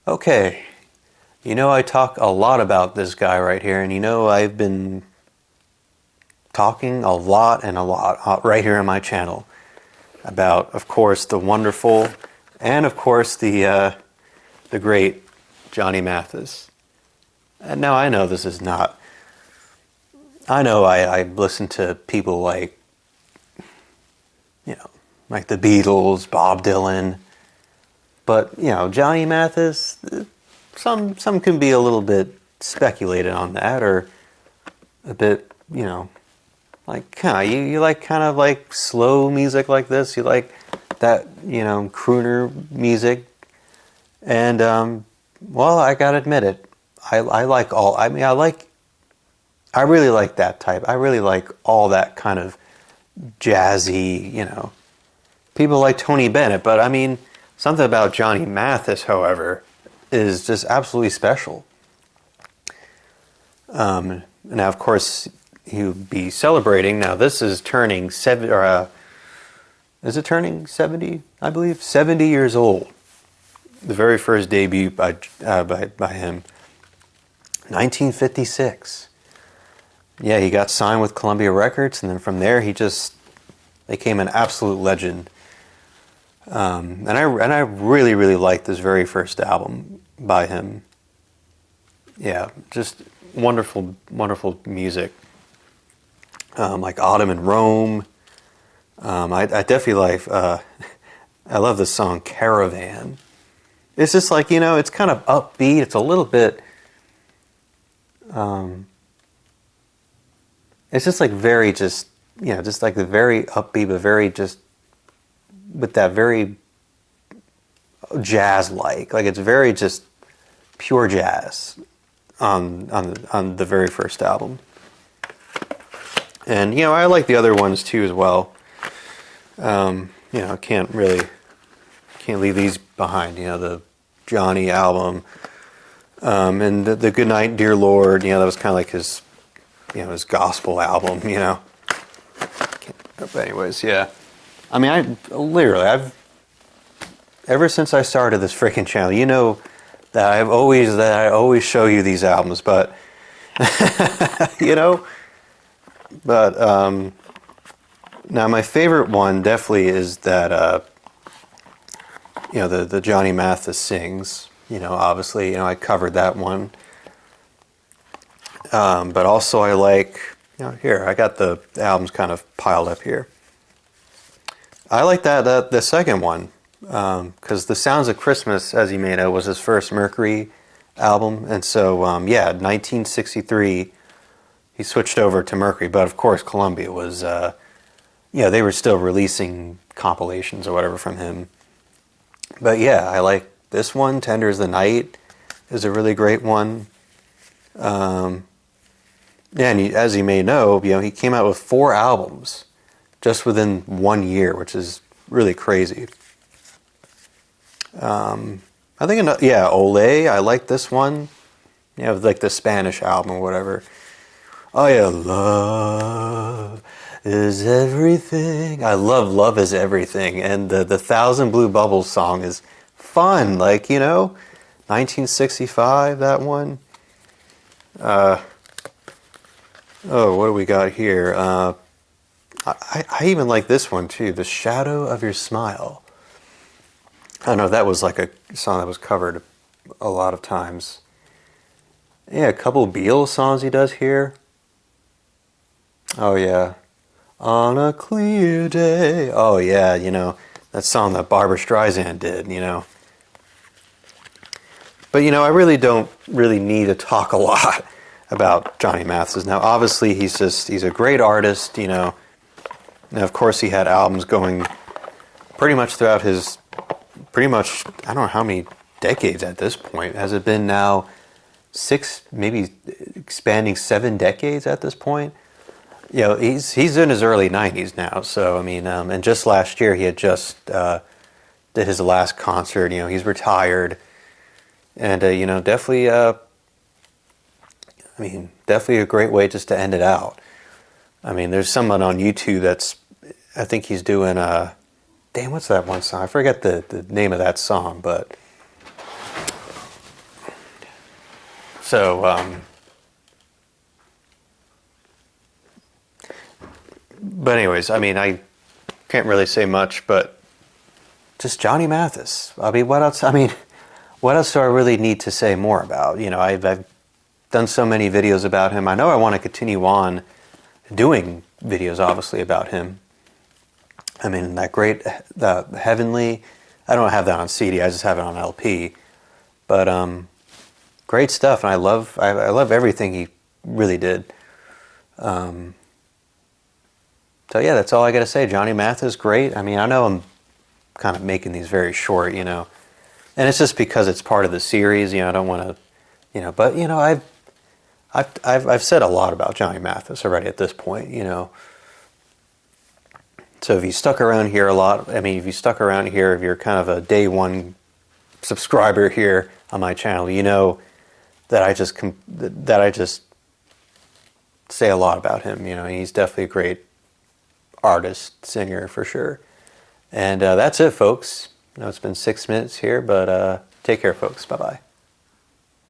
Okay, I talk a lot about this guy right here, and I've been talking a lot and a lot right here on my channel about, of course, the wonderful and, of course, the great Johnny Mathis. And now I know this is not. I know I listen to people like the Beatles, Bob Dylan, but Johnny Mathis. Some can be a little bit speculated on that, or a bit, like you like kind of like slow music like this. You like that, crooner music, and well, I gotta admit it. I like all. I mean, I really like that type. I really like all that kind of jazzy. People like Tony Bennett, but I mean, something about Johnny Mathis, however, is just absolutely special. Now, of course, he'll be celebrating. Now, this is turning 70, or is it turning 70? I believe 70 years old. The very first debut by him, 1956. Yeah, he got signed with Columbia Records, and then from there he just became an absolute legend. And I really, really liked this very first album by him. Yeah, just wonderful, wonderful music. Like Autumn in Rome. I definitely like. I love the song Caravan. It's just like it's kind of upbeat. It's a little bit. It's just like very just just like the very upbeat, but very just with that very jazz-like. Like it's very just pure jazz on the very first album. And I like the other ones too as well. Can't leave these behind. The Johnny album, and the Goodnight Dear Lord. That was kind of like his his gospel album. But anyways, yeah. I mean, I've ever since I started this freaking channel, that I always show you these albums, but But now my favorite one definitely is that the Johnny Mathis Sings. Obviously, I covered that one. But also I like, here I got the albums kind of piled up here. I like that the second one, because The Sounds of Christmas, as you may know, was his first Mercury album, and so 1963. He switched over to Mercury, but of course Columbia was, they were still releasing compilations or whatever from him. But yeah, I like this one. Tender as the Night is a really great one. And as you may know, he came out with 4 albums just within 1 year, which is really crazy. I think, Olé, I like this one. Like the Spanish album or whatever. Oh yeah, love is everything. I love Love is Everything. And the Thousand Blue Bubbles song is fun. 1965, that one. Oh, what do we got here? I even like this one too, The Shadow of Your Smile. I don't know, that was like a song that was covered a lot of times. Yeah, a couple of Beatles songs he does here. Oh yeah, On a Clear Day. Oh yeah, that song that Barbra Streisand did, But I really don't need to talk a lot about Johnny Mathis. Now obviously he's a great artist, Now of course he had albums going pretty much throughout his, I don't know how many decades at this point. Has it been now 6, maybe expanding 7 decades at this point? He's in his early 90s now, so I mean, and just last year he had just did his last concert. He's retired, and definitely, definitely a great way just to end it out. I mean, there's someone on YouTube I think he's doing damn, what's that one song? I forget the name of that song, but So, but anyways, I mean, I can't really say much, but just Johnny Mathis. I mean, what else? I mean, what else do I really need to say more about? You know, I've done so many videos about him. I know I want to continue on doing videos, obviously, about him. I mean, that great, the Heavenly, I don't have that on CD, I just have it on LP. But great stuff, and I love everything he really did. So yeah, that's all I got to say. Johnny Mathis, great. I mean, I know I'm kind of making these very short, you know, and it's just because it's part of the series. You know, I don't want to, you know, but you know, I've said a lot about Johnny Mathis already at this point, you know. So if you stuck around here a lot, I mean, if you stuck around here, if you're kind of a day one subscriber here on my channel, you know that I just say a lot about him. You know, he's definitely a great artist, singer for sure. And that's it, folks. I know it's been 6 minutes here, but take care, folks. Bye-bye.